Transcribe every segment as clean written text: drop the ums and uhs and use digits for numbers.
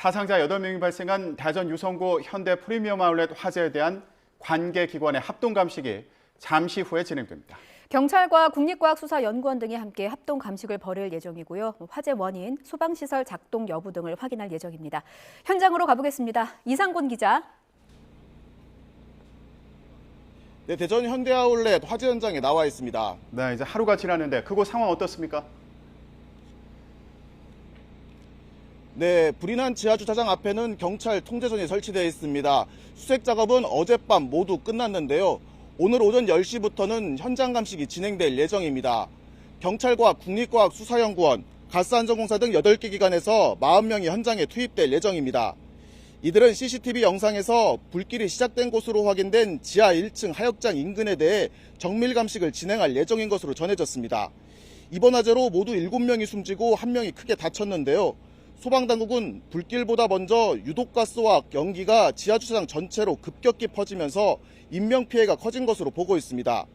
사상자 8명이 발생한 대전 유성구 현대 프리미엄 아울렛 화재에 대한 관계기관의 합동감식이 잠시 후에 진행됩니다. 경찰과 국립과학수사연구원 등이 함께 합동 감식을 벌일 예정이고요. 화재 원인, 소방시설 작동 여부 등을 확인할 예정입니다. 현장으로 가보겠습니다. 이상곤 기자. 네, 대전 현대아울렛 화재 현장에 나와 있습니다. 네, 이제 하루가 지났는데 그곳 상황 어떻습니까? 네, 불이 난 지하주차장 앞에는 경찰 통제선이 설치되어 있습니다. 수색 작업은 어젯밤 모두 끝났는데요. 오늘 오전 10시부터는 현장 감식이 진행될 예정입니다. 경찰과 국립과학수사연구원, 가스안전공사 등 8개 기관에서 40명이 현장에 투입될 예정입니다. 이들은 CCTV 영상에서 불길이 시작된 곳으로 확인된 지하 1층 하역장 인근에 대해 정밀 감식을 진행할 예정인 것으로 전해졌습니다. 이번 화재로 모두 7명이 숨지고 1명이 크게 다쳤는데요. 소방당국은 불길보다 먼저 유독가스와 연기가 지하주차장 전체로 급격히 퍼지면서 인명피해가 커진 것으로 보고 있습니다.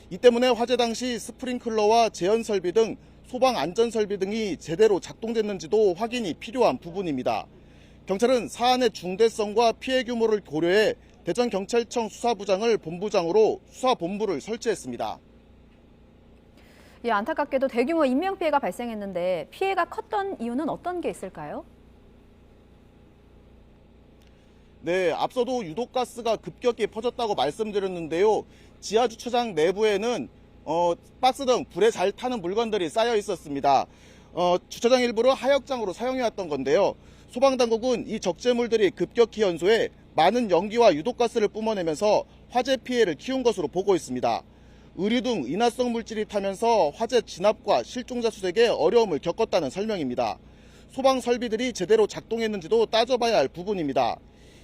이 때문에 화재 당시 스프링클러와 제연설비 등 소방안전설비 등이 제대로 작동됐는지도 확인이 필요한 부분입니다. 경찰은 사안의 중대성과 피해 규모를 고려해 대전경찰청 수사부장을 본부장으로 수사본부를 설치했습니다. 안타깝게도 대규모 인명피해가 발생했는데 피해가 컸던 이유는 어떤 게 있을까요? 네, 앞서도 유독가스가 급격히 퍼졌다고 말씀드렸는데요. 지하주차장 내부에는 박스 등 불에 잘 타는 물건들이 쌓여 있었습니다. 주차장 일부를 하역장으로 사용해왔던 건데요. 소방당국은 이 적재물들이 급격히 연소해 많은 연기와 유독가스를 뿜어내면서 화재 피해를 키운 것으로 보고 있습니다. 의류 등 인화성 물질이 타면서 화재 진압과 실종자 수색에 어려움을 겪었다는 설명입니다. 소방 설비들이 제대로 작동했는지도 따져봐야 할 부분입니다.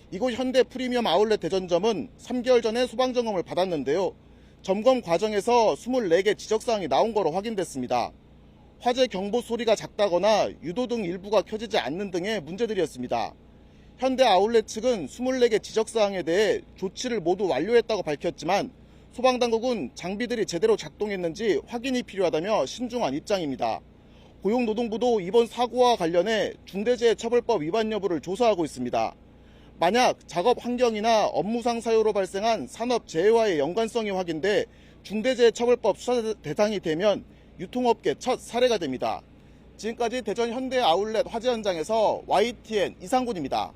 이곳 현대 프리미엄 아울렛 대전점은 3개월 전에 소방 점검을 받았는데요. 점검 과정에서 24개 지적사항이 나온 거로 확인됐습니다. 화재 경보 소리가 작다거나 유도 등 일부가 켜지지 않는 등의 문제들이었습니다. 현대 아울렛 측은 24개 지적사항에 대해 조치를 모두 완료했다고 밝혔지만 소방당국은 장비들이 제대로 작동했는지 확인이 필요하다며 신중한 입장입니다. 고용노동부도 이번 사고와 관련해 중대재해처벌법 위반 여부를 조사하고 있습니다. 만약 작업 환경이나 업무상 사유로 발생한 산업재해와의 연관성이 확인돼 중대재해처벌법 수사 대상이 되면 유통업계 첫 사례가 됩니다. 지금까지 대전 현대 아울렛 화재 현장에서 YTN 이상곤입니다.